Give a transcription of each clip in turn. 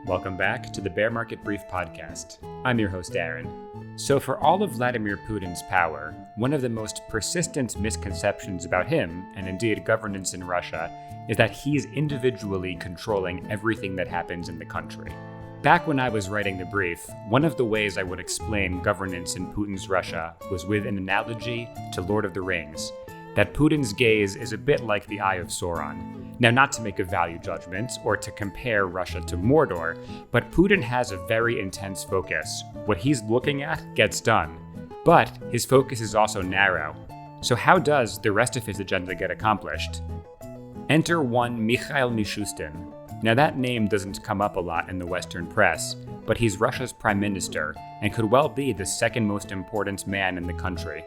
Welcome back to the Bear Market Brief podcast. I'm your host, Aaron. So for all of Vladimir Putin's power, one of the most persistent misconceptions about him, and indeed governance in Russia, is that he's individually controlling everything that happens in the country. Back when I was writing the brief, one of the ways I would explain governance in Putin's Russia was with an analogy to Lord of the Rings, that Putin's gaze is a bit like the Eye of Sauron. Now, not to make a value judgment or to compare Russia to Mordor, but Putin has a very intense focus. What he's looking at gets done. But his focus is also narrow. So how does the rest of his agenda get accomplished? Enter one Mikhail Mishustin. Now, that name doesn't come up a lot in the Western press, but he's Russia's prime minister and could well be the second most important man in the country.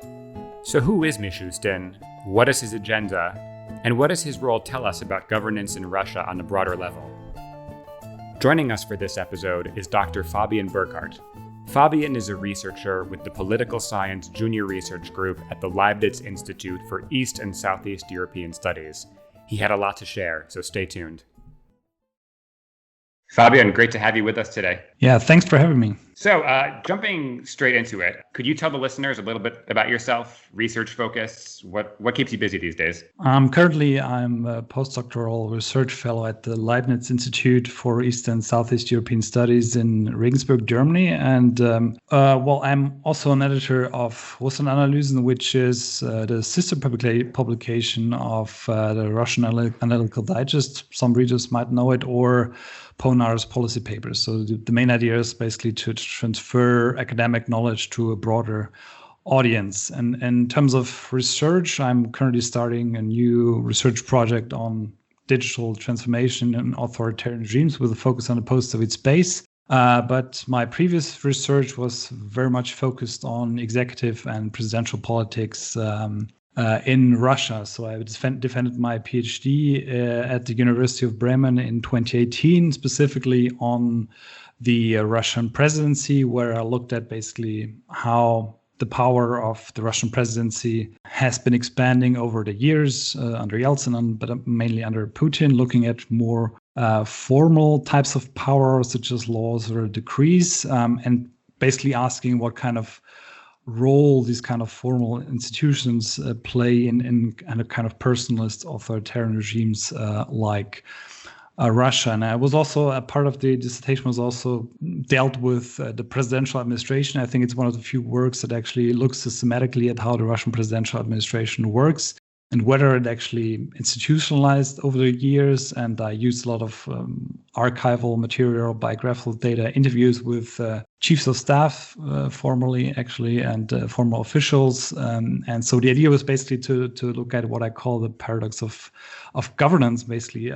So who is Mishustin? What is his agenda? And what does his role tell us about governance in Russia on a broader level? Joining us for this episode is Dr. Fabian Burkhardt. Fabian is a researcher with the Political Science Junior Research Group at the Leibniz Institute for East and Southeast European Studies. He had a lot to share, so stay tuned. Fabian, great to have you with us today. Yeah, thanks for having me. So, jumping straight into it, could you tell the listeners a little bit about yourself, research focus, what keeps you busy these days? Currently, I'm a postdoctoral research fellow at the Leibniz Institute for East and Southeast European Studies in Regensburg, Germany. And I'm also an editor of Russlandanalysen, which is the sister publication of the Russian Analytical Digest. Some readers might know it, or Ponar's policy papers. So the main idea is basically to transfer academic knowledge to a broader audience. And in terms of research, I'm currently starting a new research project on digital transformation and authoritarian regimes with a focus on the post-Soviet space. But my previous research was very much focused on executive and presidential politics in Russia. So I defended my PhD at the University of Bremen in 2018, specifically on the Russian presidency, where I looked at basically how the power of the Russian presidency has been expanding over the years under Yeltsin, but mainly under Putin, looking at more formal types of power, such as laws or decrees, and basically asking what kind of role these kind of formal institutions play in a kind of personalist authoritarian regimes like Russia. And I was also a part of the dissertation was also dealt with the presidential administration. I think it's one of the few works that actually looks systematically at how the Russian presidential administration works and whether it actually institutionalized over the years. And I used a lot of archival material, biographical data, interviews with chiefs of staff, formerly actually, and former officials. And so the idea was basically to look at what I call the paradox of governance. Basically,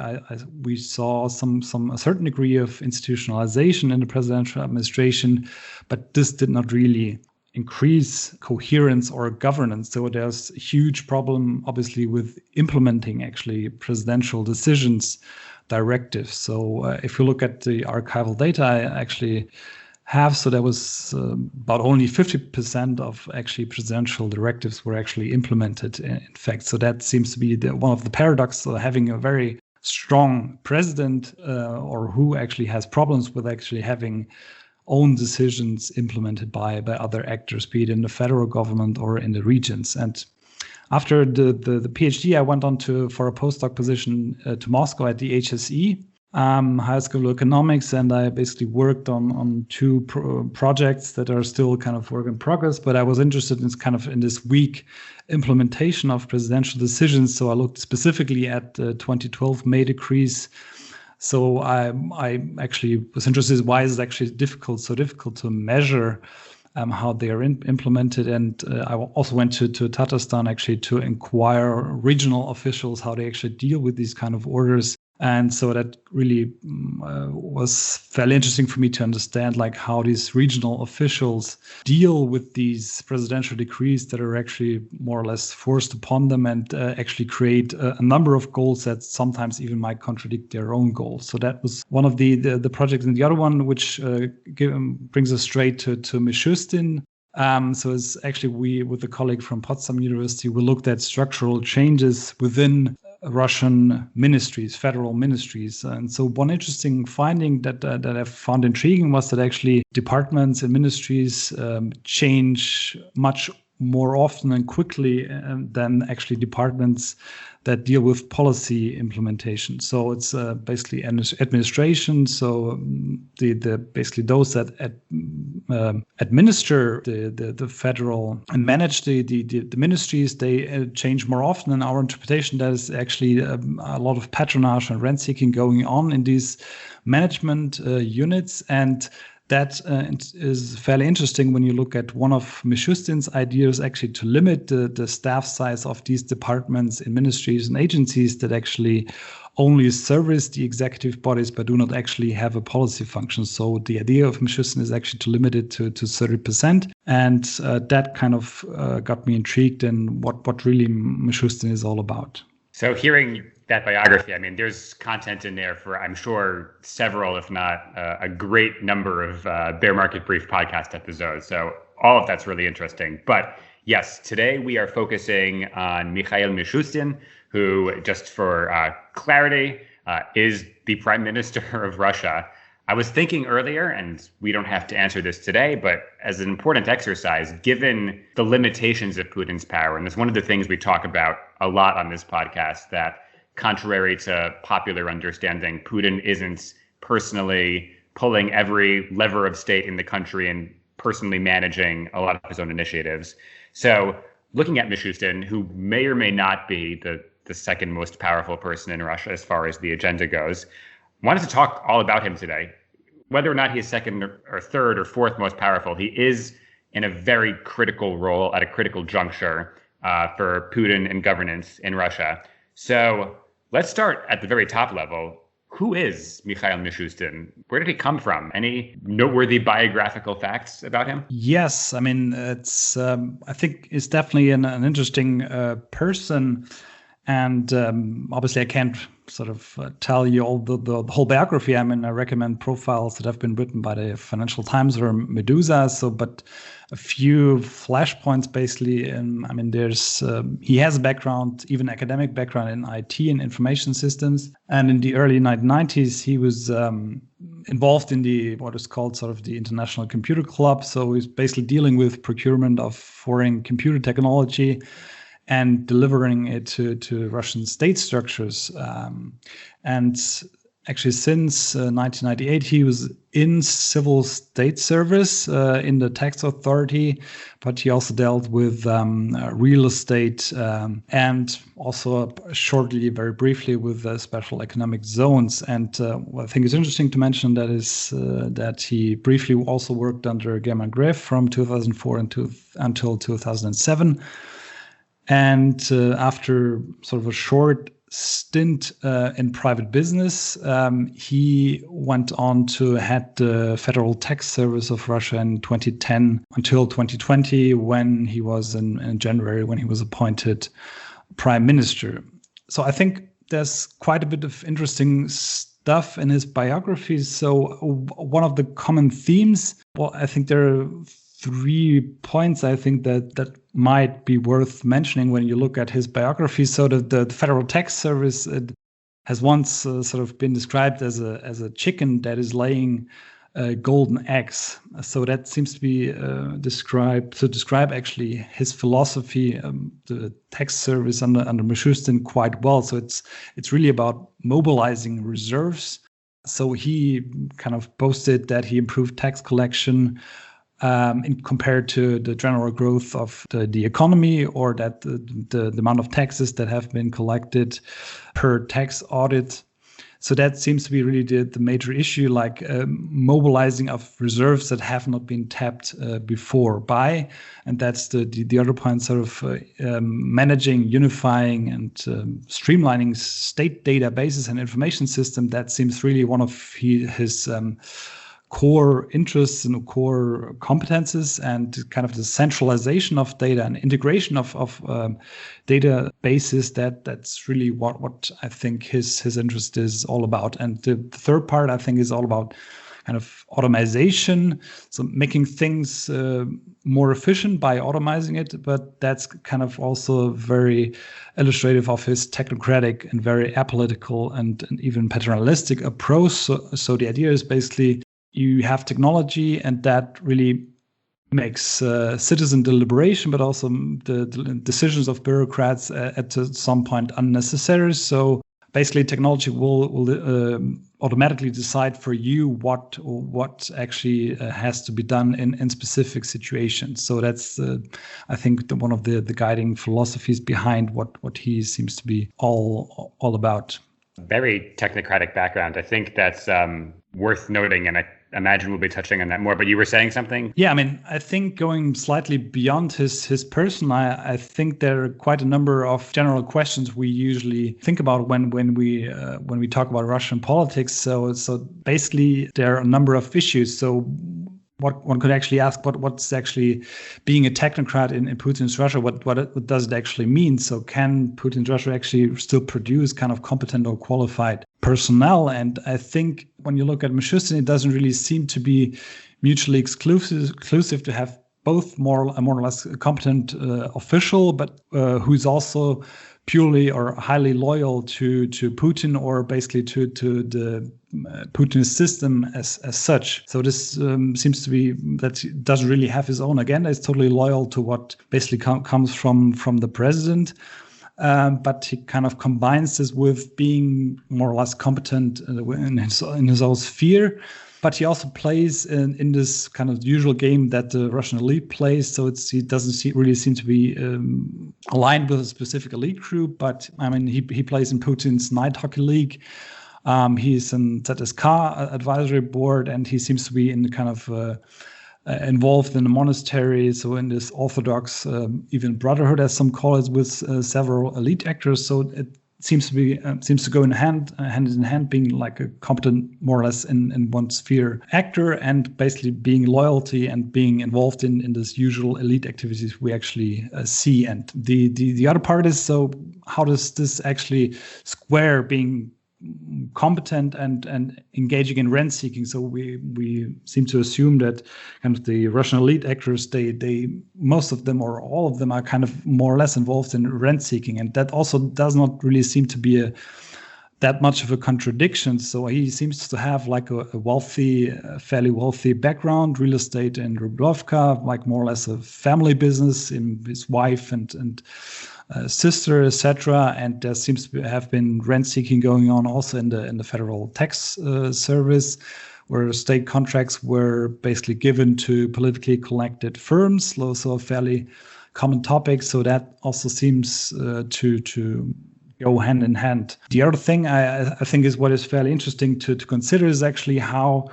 we saw a certain degree of institutionalization in the presidential administration, but this did not really increase coherence or governance. So there's a huge problem, obviously, with implementing actually presidential decisions, directives. So if you look at the archival data, I actually have, so there was about only 50% of actually presidential directives were actually implemented, in fact. So that seems to be one of the paradoxes of having a very strong president or who actually has problems with actually having own decisions implemented by other actors, be it in the federal government or in the regions. And after the PhD, I went on for a postdoc position to Moscow at the HSE, High School of Economics, and I basically worked on two projects that are still kind of work in progress. But I was interested in this weak implementation of presidential decisions. So I looked specifically at 2012 May decrees. So I actually was interested in why is it actually so difficult to measure how they are implemented. And I also went to Tatarstan actually to inquire regional officials how they actually deal with these kind of orders. And so that really was fairly interesting for me to understand like how these regional officials deal with these presidential decrees that are actually more or less forced upon them and actually create a number of goals that sometimes even might contradict their own goals. So that was one of the projects. And the other one, which brings us straight to Mishustin. So it's actually we, with a colleague from Potsdam University, we looked at structural changes within Russian ministries, federal ministries. And so one interesting finding that I found intriguing was that actually departments and ministries change much more often and quickly than actually departments that deal with policy implementation. So it's basically administration. So the basically those that administer the federal and manage the ministries, they change more often. In our interpretation, there is actually a lot of patronage and rent seeking going on in these management units. And that is fairly interesting when you look at one of Mishustin's ideas, actually to limit the staff size of these departments in ministries and agencies that actually only service the executive bodies but do not actually have a policy function. So the idea of Mishustin is actually to limit it to 30%. And that kind of got me intrigued in what really Mishustin is all about. So hearing that biography, I mean, there's content in there for, I'm sure, several, if not a great number of Bear Market Brief podcast episodes. So all of that's really interesting. But yes, today we are focusing on Mikhail Mishustin, who, just for clarity, is the Prime Minister of Russia. I was thinking earlier, and we don't have to answer this today, but as an important exercise, given the limitations of Putin's power, and it's one of the things we talk about a lot on this podcast, that contrary to popular understanding, Putin isn't personally pulling every lever of state in the country and personally managing a lot of his own initiatives. So looking at Mishustin, who may or may not be the second most powerful person in Russia as far as the agenda goes, wanted to talk all about him today. Whether or not he's second or third or fourth most powerful, he is in a very critical role at a critical juncture for Putin and governance in Russia. So let's start at the very top level. Who is Mikhail Mishustin? Where did he come from? Any noteworthy biographical facts about him? Yes, I mean, it's I think it's definitely an interesting person. And obviously, I can't sort of tell you all the whole biography. I mean, I recommend profiles that have been written by the Financial Times or Medusa. So, but a few flashpoints basically. I mean, there's he has a background, even academic background in IT and information systems. And in the early 1990s, he was involved in what is called sort of the International Computer Club. So he's basically dealing with procurement of foreign computer technology and delivering it to Russian state structures. And actually, since 1998, he was in civil state service in the tax authority, but he also dealt with real estate and also shortly, very briefly, with special economic zones. And what I think is interesting to mention that is that he briefly also worked under German Gref from 2004 until 2007. And after sort of a short stint in private business, he went on to head the Federal Tax Service of Russia in 2010 until 2020, when he was in January, when he was appointed prime minister. So I think there's quite a bit of interesting stuff in his biography. So one of the common themes, well, I think there are 3 points I think that might be worth mentioning when you look at his biography. So the Federal Tax Service has once sort of been described as a chicken that is laying golden eggs. So that seems to be describe actually his philosophy, the tax service under Mishustin quite well. So it's really about mobilizing reserves. So he kind of boasted that he improved tax collection compared to the general growth of the economy, or that the amount of taxes that have been collected per tax audit. So that seems to be really the major issue, like mobilizing of reserves that have not been tapped before by. And that's the other point, sort of managing, unifying, and streamlining state databases and information system. That seems really one of his core interests and core competences, and kind of the centralization of data and integration of databases. That's really what I think his interest is all about. And the third part, I think, is all about kind of automation, so making things more efficient by automizing it. But that's kind of also very illustrative of his technocratic and very apolitical and even paternalistic approach. So the idea is basically you have technology, and that really makes citizen deliberation, but also the decisions of bureaucrats at some point unnecessary. So basically, technology will automatically decide for you what actually has to be done in specific situations. So that's, I think, one of the guiding philosophies behind what he seems to be all about. Very technocratic background. I think that's worth noting, and I imagine we'll be touching on that more, but you were saying something? Yeah, I mean, I think going slightly beyond his person, I think there are quite a number of general questions we usually think about when we talk about Russian politics. So basically, there are a number of issues. So what one could actually ask, what's actually being a technocrat in Putin's Russia? What does it actually mean? So can Putin's Russia actually still produce kind of competent or qualified personnel? And I think when you look at Mishustin, it doesn't really seem to be mutually exclusive to have both more or less competent official, but who's also purely or highly loyal to Putin, or basically to the Putin's system as such. So this seems to be that he doesn't really have his own agenda. He's totally loyal to what basically comes from the president. But he kind of combines this with being more or less competent in his own sphere. But he also plays in this kind of usual game that the Russian elite plays. So he doesn't really seem to be aligned with a specific elite group. But I mean, he plays in Putin's night hockey league. He's in ZSK advisory board, and he seems to be in kind of involved in the monastery, so in this Orthodox even brotherhood, as some call it, with several elite actors. So it seems to go hand in hand, being like a competent, more or less in one sphere actor, and basically being loyalty and being involved in this usual elite activities we actually see. And the other part is, so how does this actually square being competent and engaging in rent seeking? So we seem to assume that kind of the Russian elite actors, they most of them or all of them are kind of more or less involved in rent seeking, and that also does not really seem to be that much of a contradiction. So he seems to have like a fairly wealthy background, real estate in Rublovka, like more or less a family business in his wife and sister, etc. And there seems to have been rent seeking going on also in the federal tax service, where state contracts were basically given to politically connected firms. So a fairly common topic. So that also seems to go hand in hand. The other thing I think is what is fairly interesting to consider is actually how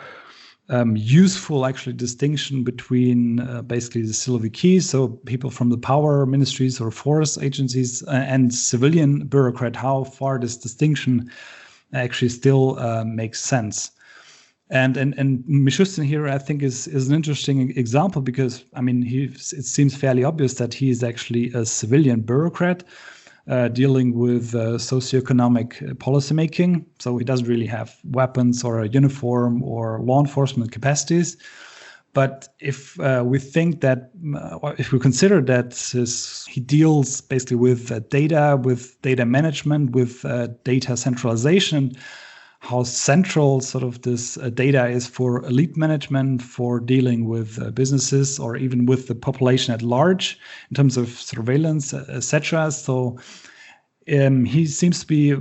useful actually distinction between basically the Siloviki, so people from the power ministries or force agencies, and civilian bureaucrat, how far this distinction actually still makes sense. And Mishustin here, I think, is an interesting example, because I mean, it seems fairly obvious that he is actually a civilian bureaucrat dealing with socioeconomic policymaking. So he doesn't really have weapons or a uniform or law enforcement capacities. But if we think that, or if we consider that he deals basically with data management, with data centralization, how central sort of this data is for elite management, for dealing with businesses, or even with the population at large in terms of surveillance, etc. So he seems to be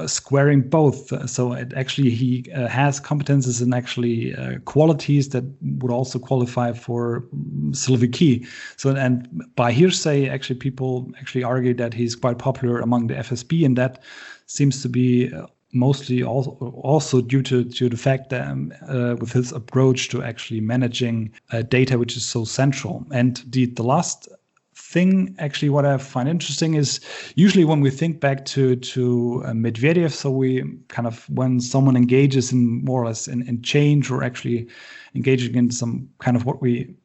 squaring both. So he has competences and actually qualities that would also qualify for Siloviki. So, and by hearsay, actually people actually argue that he's quite popular among the FSB, and that seems to be mostly also due to the fact that with his approach to actually managing data, which is so central. And the last thing, actually, what I find interesting is usually when we think back to Medvedev, so we kind of, when someone engages in more or less in change, or actually engaging in some kind of what we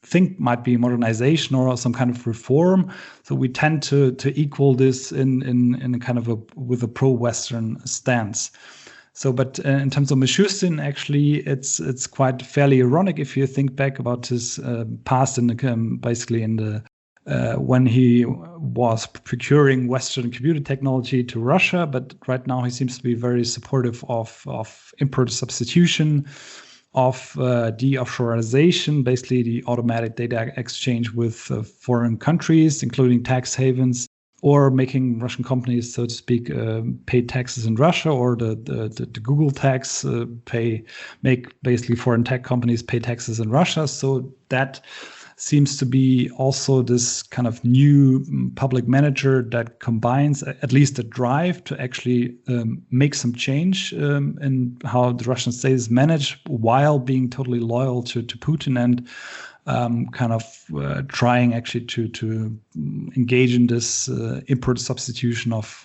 think might be modernization or some kind of reform, so we tend to equal this in kind of with a pro-Western stance. So, but in terms of Mishustin, actually, it's quite fairly ironic if you think back about his past in the basically in the when he was procuring Western computer technology to Russia, but right now he seems to be very supportive of import substitution, of de-offshoreization, basically the automatic data exchange with foreign countries, including tax havens, or making Russian companies, so to speak, pay taxes in Russia, or the Google tax make basically foreign tech companies pay taxes in Russia. So that seems to be also this kind of new public manager that combines at least a drive to actually make some change in how the Russian state is managed while being totally loyal to Putin and kind of trying actually to engage in this import substitution of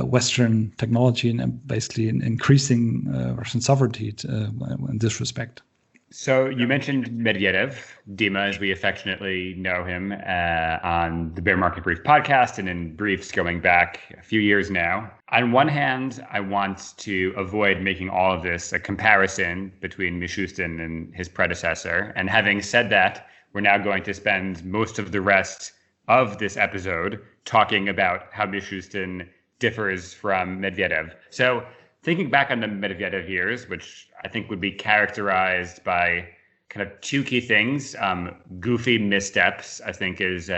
Western technology and basically increasing Russian sovereignty in this respect. So you mentioned Medvedev, Dima, as we affectionately know him, on the Bear Market Brief podcast and in briefs going back a few years now. On one hand, I want to avoid making all of this a comparison between Mishustin and his predecessor. And having said that, we're now going to spend most of the rest of this episode talking about how Mishustin differs from Medvedev. So thinking back on the Medvedev years, which I think would be characterized by kind of two key things. Goofy missteps, I think, is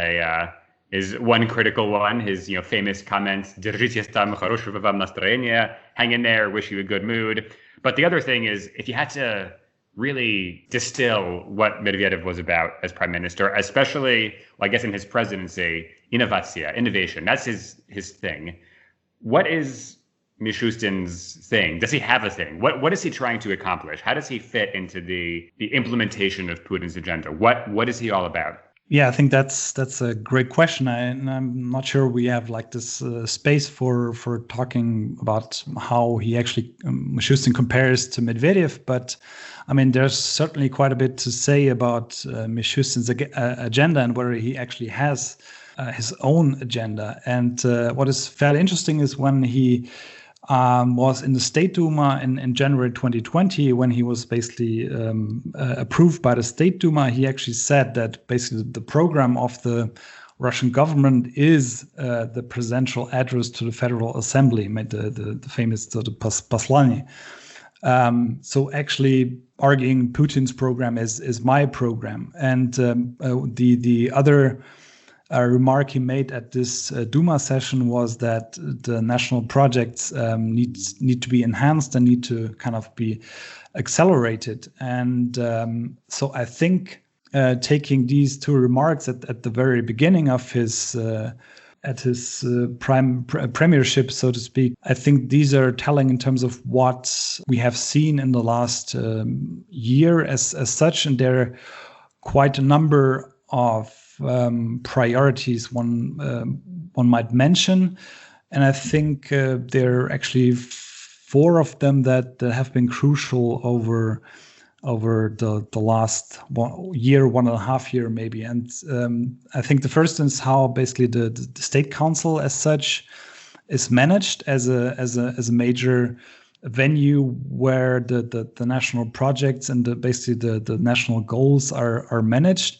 one critical one. His famous comment, "Держитесь там, хорошего вам настроения," hang in there, wish you a good mood. But the other thing is, if you had to really distill what Medvedev was about as prime minister, especially, I guess, in his presidency, innovation, that's his thing. What is Mishustin's thing? Does he have a thing? What is he trying to accomplish? How does he fit into the implementation of Putin's agenda? What is he all about? Yeah, I think that's a great question. And I'm not sure we have like this space for talking about how he actually Mishustin compares to Medvedev. But I mean, there's certainly quite a bit to say about Mishustin's agenda and whether he actually has his own agenda. And what is fairly interesting is when he was in the State Duma in January 2020, when he was basically approved by the State Duma, he actually said that basically the program of the Russian government is the presidential address to the Federal Assembly, the famous Послание. So actually arguing Putin's program is my program. And the other remark he made at this Duma session was that the national projects need to be enhanced and need to kind of be accelerated. And so I think taking these two remarks at the very beginning of his premiership, so to speak, I think these are telling in terms of what we have seen in the last year as such, and there are quite a number of priorities one might mention, and I think there are actually four of them that have been crucial over the last 1.5 years maybe. And I think the first is how basically the State Council as such is managed as a major venue where the national projects and basically the national goals are managed.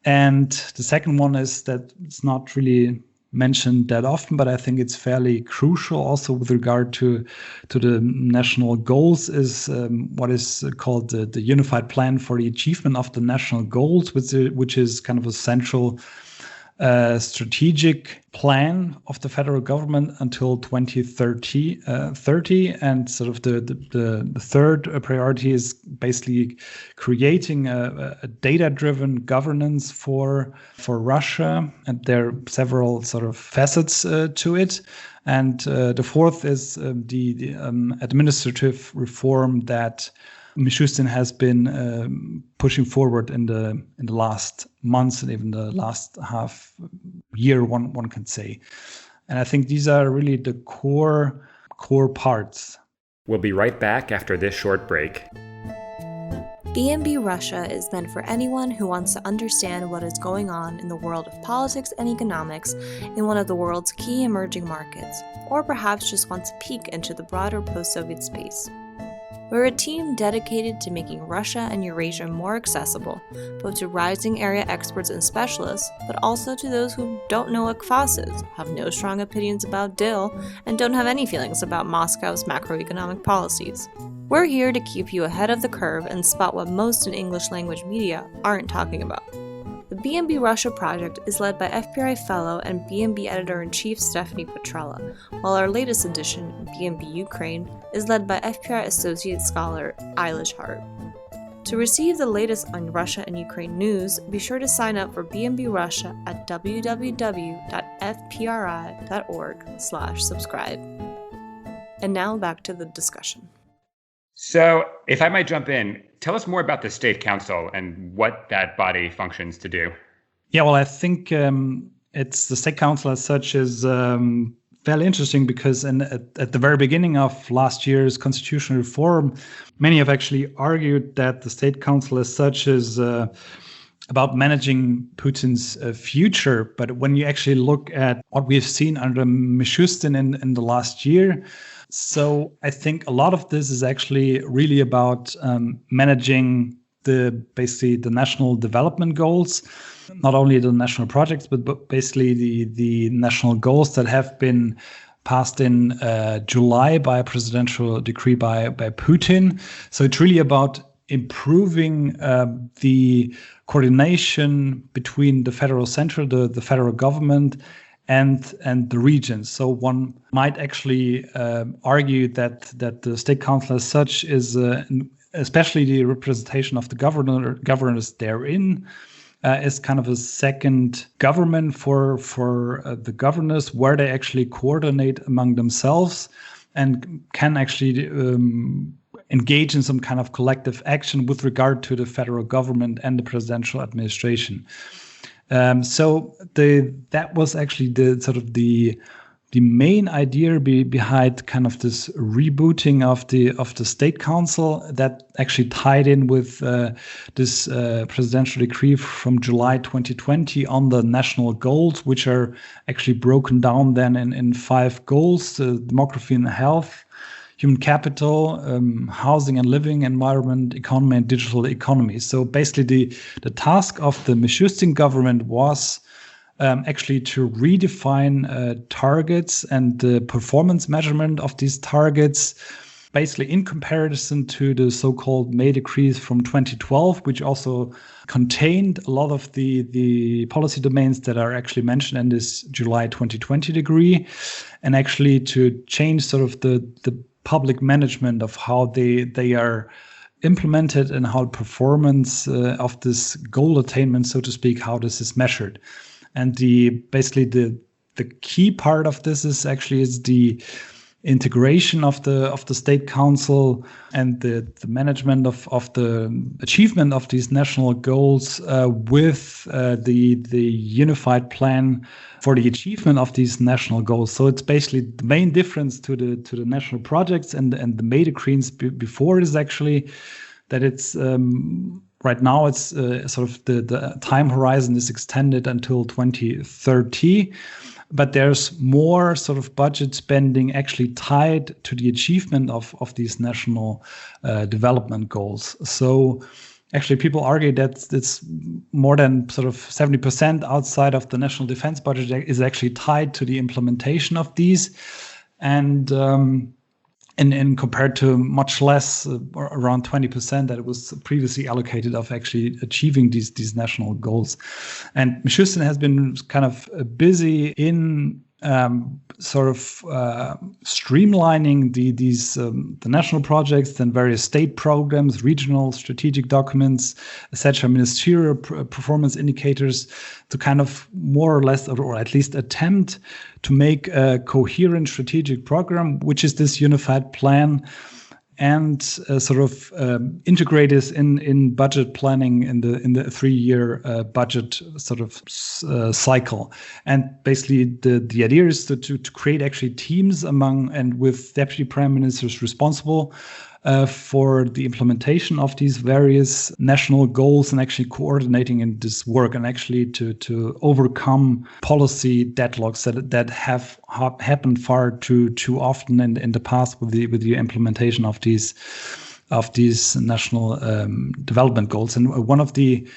And the second one is that it's not really mentioned that often, but I think it's fairly crucial also with regard to the national goals, is what is called the Unified Plan for the Achievement of the National Goals, which is kind of a central strategic plan of the federal government until 2030, and sort of the third priority is basically creating a data-driven governance for Russia, and there are several sort of facets to it. And the fourth is the administrative reform that Mishustin has been pushing forward in the last months and even the last half year, one can say. And I think these are really the core parts. We'll be right back after this short break. BNB Russia is meant for anyone who wants to understand what is going on in the world of politics and economics in one of the world's key emerging markets, or perhaps just wants a peek into the broader post-Soviet space. We're a team dedicated to making Russia and Eurasia more accessible, both to rising area experts and specialists, but also to those who don't know what kvass is, have no strong opinions about dill, and don't have any feelings about Moscow's macroeconomic policies. We're here to keep you ahead of the curve and spot what most in English language media aren't talking about. The BNB Russia project is led by FPRI fellow and BNB editor-in-chief Stephanie Petrella, while our latest edition, BNB Ukraine, is led by FPRI associate scholar Eilish Hart. To receive the latest on Russia and Ukraine news, be sure to sign up for BNB Russia at www.fpri.org/subscribe. And now back to the discussion. So, if I might jump in, tell us more about the State Council and what that body functions to do. Yeah, well, I think it's the State Council as such is fairly interesting because at the very beginning of last year's constitutional reform, many have actually argued that the State Council as such is about managing Putin's future. But when you actually look at what we've seen under Mishustin in the last year, so I think a lot of this is actually really about managing basically the national development goals, not only the national projects, but basically the national goals that have been passed in July by a presidential decree by Putin. So it's really about improving the coordination between the federal center, the federal government, and the regions. So one might actually argue that the State Council as such is, especially the representation of the governors therein, is kind of a second government for the governors, where they actually coordinate among themselves and can actually engage in some kind of collective action with regard to the federal government and the presidential administration. So that was actually the main idea behind kind of this rebooting of the State Council that actually tied in with this presidential decree from July 2020 on the national goals, which are actually broken down then in 5 goals: demography and health, human capital, housing and living, environment, economy, and digital economy. So basically the task of the Mishustin government was actually to redefine targets and the performance measurement of these targets, basically in comparison to the so-called May decrees from 2012, which also contained a lot of the policy domains that are actually mentioned in this July 2020 decree, and actually to change sort of the public management of how they are implemented and how performance of this goal attainment, so to speak, how this is measured. And basically the key part of this is the integration of the State Council and the management of the achievement of these national goals with the unified plan for the achievement of these national goals. So it's basically the main difference to the national projects and the May decrees before is actually that it's right now it's sort of the time horizon is extended until 2030. But there's more sort of budget spending actually tied to the achievement of these national development goals. So actually people argue that it's more than sort of 70% outside of the national defense budget is actually tied to the implementation of these. And compared to much less, around 20% that it was previously allocated of actually achieving these national goals. And Mishustin has been kind of busy in sort of streamlining the national projects and various state programs, regional strategic documents, etc., ministerial performance indicators to kind of more or less, or at least attempt to make a coherent strategic program, which is this unified plan, and sort of integrate this in budget planning in the 3-year budget sort of cycle. And basically the idea is to create actually teams among and with deputy prime ministers responsible for the implementation of these various national goals and actually coordinating in this work and actually to overcome policy deadlocks that have happened far too often in the past with the implementation of these national development goals. And one of the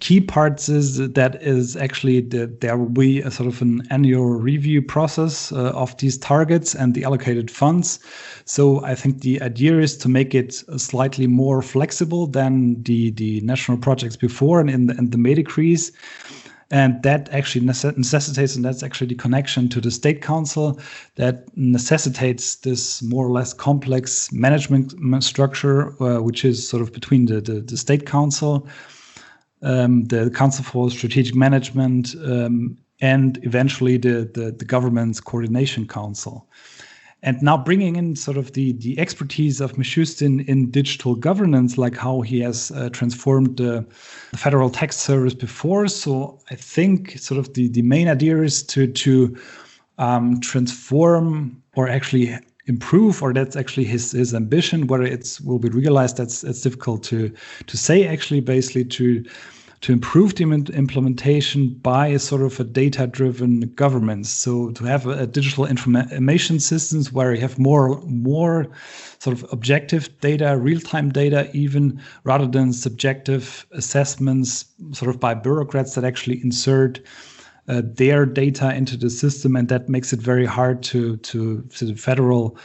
key parts is actually that there will be a sort of an annual review process of these targets and the allocated funds. So I think the idea is to make it slightly more flexible than the national projects before and the May decrees. And that actually necessitates, and that's actually the connection to the State Council, that necessitates this more or less complex management structure, which is sort of between the State Council, the Council for Strategic Management, and eventually the Government's Coordination Council. And now bringing in sort of the expertise of Mishustin in digital governance, like how he has transformed the Federal Tax Service before. So I think sort of the main idea is to transform or actually improve, or that's actually his ambition. Whether it will be realized, it's difficult to say. Actually, basically to improve the implementation by a sort of a data-driven government. So to have a digital information systems where you have more sort of objective data, real-time data even, rather than subjective assessments sort of by bureaucrats that actually insert their data into the system. And that makes it very hard to the federal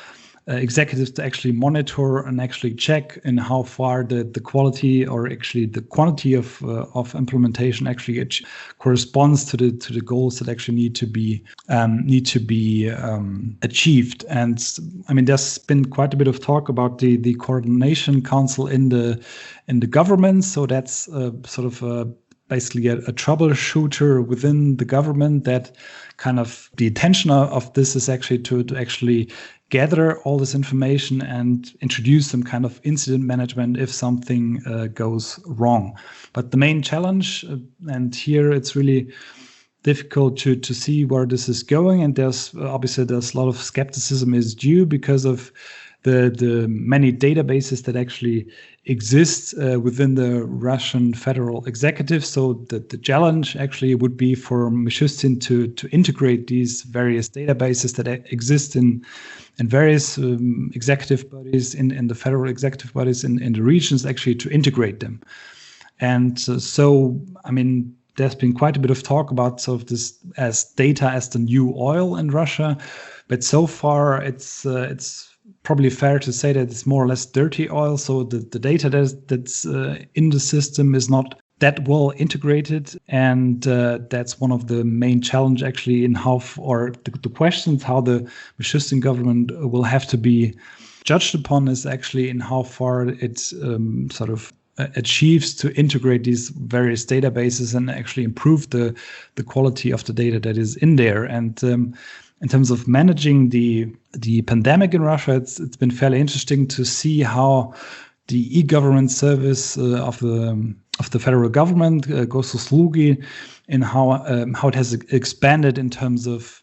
executives to actually monitor and actually check in how far the quality or actually the quantity of implementation actually corresponds to the goals that actually need to be achieved. And I mean, there's been quite a bit of talk about the coordination council in the government. So that's sort of basically a troubleshooter within the government. That kind of the intention of this is actually to actually gather all this information and introduce some kind of incident management if something goes wrong. But the main challenge, and here it's really difficult to see where this is going, and there's a lot of skepticism is due because of the many databases that actually exist within the Russian federal executive. So the challenge actually would be for Mishustin to integrate these various databases that exist in various executive bodies, in the federal executive bodies, in the regions, actually to integrate them. And so, I mean, there's been quite a bit of talk about sort of this as data as the new oil in Russia, but so far it's probably fair to say that it's more or less dirty oil. So the data that's in the system is not that well integrated, and that's one of the main challenge actually in how, or the questions how the Mishustin government will have to be judged upon is actually in how far it sort of achieves to integrate these various databases and actually improve the quality of the data that is in there. And in terms of managing the pandemic in Russia, it's been fairly interesting to see how the e-government service of the federal government, Gosuslugi, and how it has expanded in terms of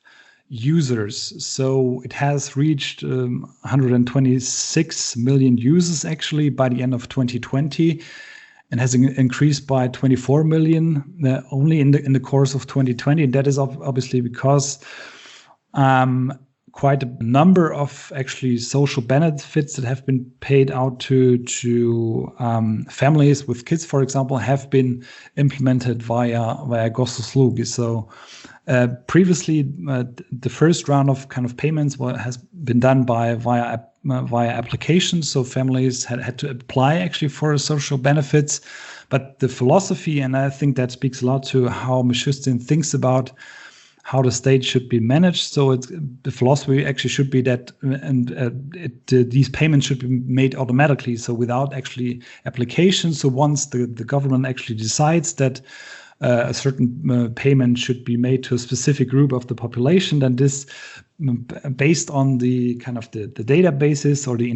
users. So it has reached 126 million users actually by the end of 2020, and has increased by 24 million only in the course of 2020. That is obviously because quite a number of actually social benefits that have been paid out to families with kids, for example, have been implemented via Gosuslugi. So previously, the first round of kind of payments has been done via applications. So families had to apply actually for social benefits. But the philosophy, and I think that speaks a lot to how Mishustin thinks about how the state should be managed. So the philosophy actually should be that these payments should be made automatically, so without actually application. So once the government actually decides that a certain payment should be made to a specific group of the population, then this, based on the kind of the databases or the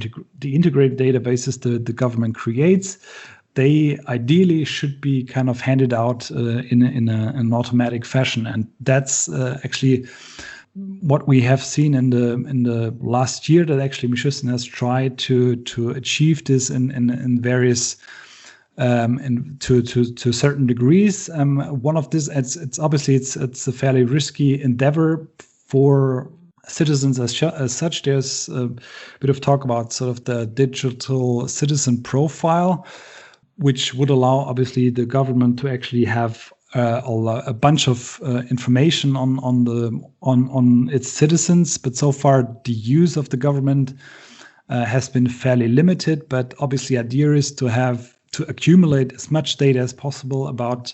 integrated databases the government creates, they ideally should be kind of handed out in an automatic fashion. And that's actually what we have seen in the last year, that actually Mishustin has tried to achieve this in various to certain degrees. One of this, it's obviously it's a fairly risky endeavor for citizens as such. There's a bit of talk about sort of the digital citizen profile, which would allow obviously the government to actually have a bunch of information on its citizens. But so far, the use of the government has been fairly limited. But obviously, the idea is to accumulate as much data as possible about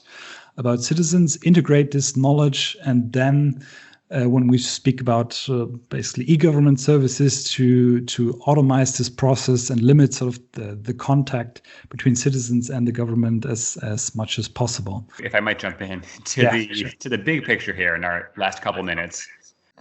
citizens, integrate this knowledge, and then when we speak about basically e-government services, to automate this process and limit sort of the contact between citizens and the government as much as possible. If I might jump in to the big picture here in our last couple minutes,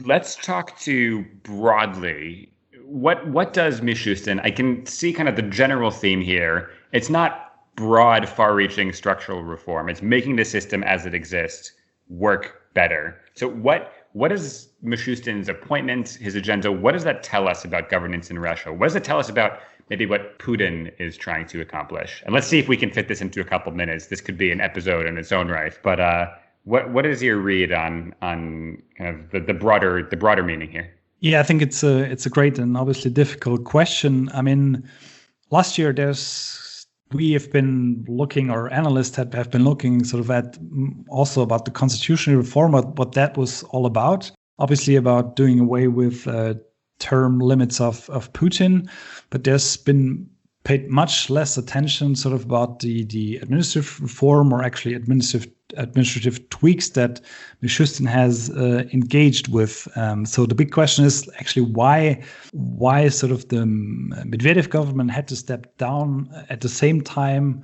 let's talk to broadly. What does Mishustin? I can see kind of the general theme here. It's not broad, far-reaching structural reform. It's making the system as it exists work better. So what is Mishustin's appointment, his agenda? What does that tell us about governance in Russia? What does it tell us about maybe what Putin is trying to accomplish? And let's see if we can fit this into a couple minutes. This could be an episode in its own right. But what is your read on kind of the broader meaning here? Yeah, I think it's a great and obviously difficult question. I mean, last year we have been looking, or analysts have been looking sort of at also about the constitutional reform, what that was all about. Obviously about doing away with term limits of Putin, but there's been paid much less attention sort of about the administrative reform, or actually administrative tweaks that Mishustin has engaged with. So the big question is actually why sort of the Medvedev government had to step down at the same time,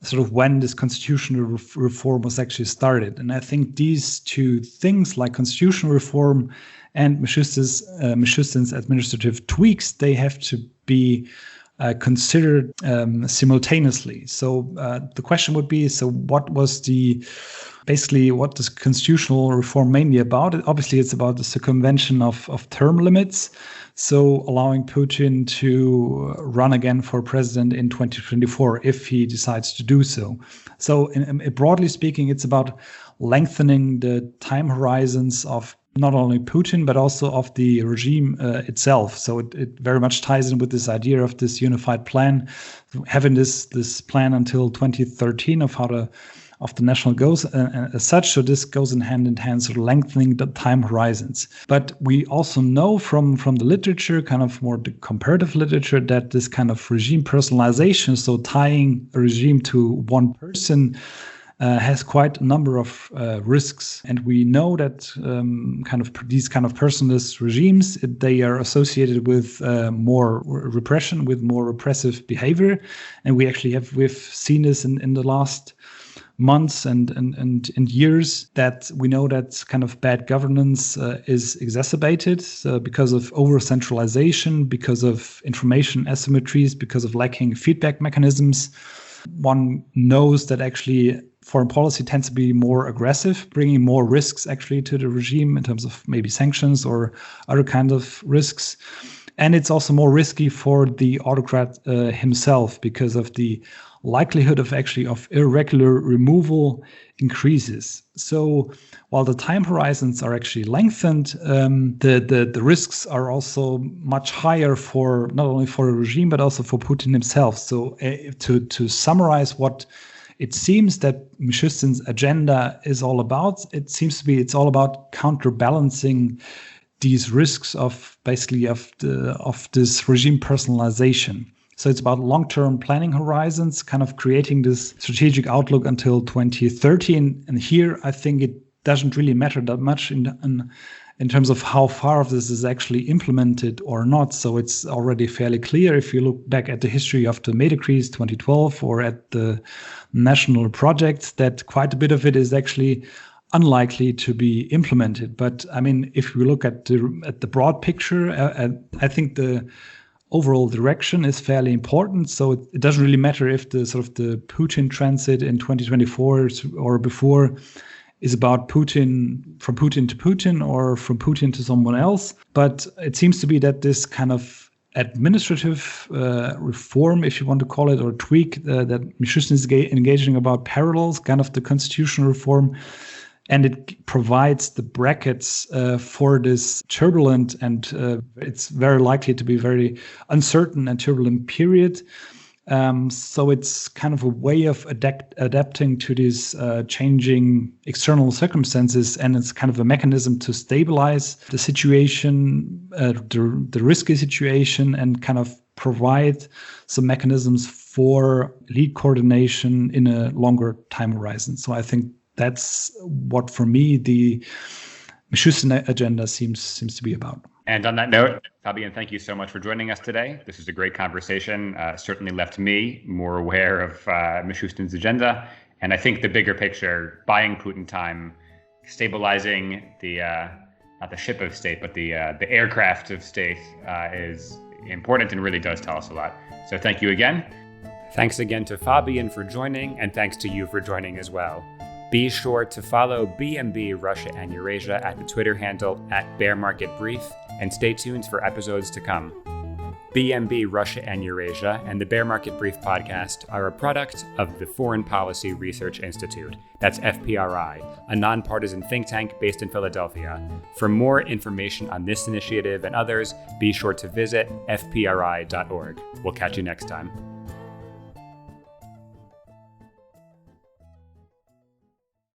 sort of when this constitutional reform was actually started. And I think these two things, like constitutional reform and Mishustin's administrative tweaks, they have to be considered simultaneously. So the question would be, so what does constitutional reform mainly about? Obviously, it's about the circumvention of term limits. So allowing Putin to run again for president in 2024 if he decides to do so. So broadly speaking, it's about lengthening the time horizons of not only Putin, but also of the regime itself. So it very much ties in with this idea of this unified plan, having this plan until 2013 of the national goals as such. So this goes in hand, sort of lengthening the time horizons. But we also know from the literature, kind of more the comparative literature, that this kind of regime personalization, so tying a regime to one person, has quite a number of risks. And we know that these kind of personalist regimes, they are associated with more repression, with more repressive behavior. And we've seen this in the last months and years, that we know that kind of bad governance is exacerbated because of over-centralization, because of information asymmetries, because of lacking feedback mechanisms. One knows that actually foreign policy tends to be more aggressive, bringing more risks actually to the regime in terms of maybe sanctions or other kind of risks. And it's also more risky for the autocrat himself, because of the likelihood of irregular removal increases. So while the time horizons are actually lengthened, the risks are also much higher for not only for the regime, but also for Putin himself. So to summarize what it seems that Mishustin's agenda is all about, it's all about counterbalancing these risks of this regime personalization. So it's about long-term planning horizons, kind of creating this strategic outlook until 2030. And here, I think it doesn't really matter that much in terms of how far of this is actually implemented or not. So it's already fairly clear if you look back at the history of the May decrees 2012 or at the national projects, that quite a bit of it is actually unlikely to be implemented. But I mean, if we look at the broad picture, I think the overall direction is fairly important. So it doesn't really matter if the Putin transit in 2024 or before is about Putin, from Putin to Putin or from Putin to someone else. But it seems to be that this kind of administrative reform, if you want to call it, or tweak that Mishustin is engaging about parallels kind of the constitutional reform. And it provides the brackets for this turbulent and it's very likely to be very uncertain and turbulent period. So it's kind of a way of adapting to these changing external circumstances, and it's kind of a mechanism to stabilize the situation, the risky situation, and kind of provide some mechanisms for lead coordination in a longer time horizon. So I think that's what, for me, the Mishustin agenda seems to be about. And on that note, Fabian, thank you so much for joining us today. This was a great conversation. Certainly left me more aware of Mishustin's agenda. And I think the bigger picture, buying Putin time, stabilizing the, not the ship of state, but the aircraft of state is important and really does tell us a lot. So thank you again. Thanks again to Fabian for joining, and thanks to you for joining as well. Be sure to follow BMB Russia and Eurasia at the Twitter handle @BearMarketBrief, and stay tuned for episodes to come. BMB Russia and Eurasia and the Bear Market Brief podcast are a product of the Foreign Policy Research Institute, that's FPRI, a nonpartisan think tank based in Philadelphia. For more information on this initiative and others, be sure to visit fpri.org. We'll catch you next time.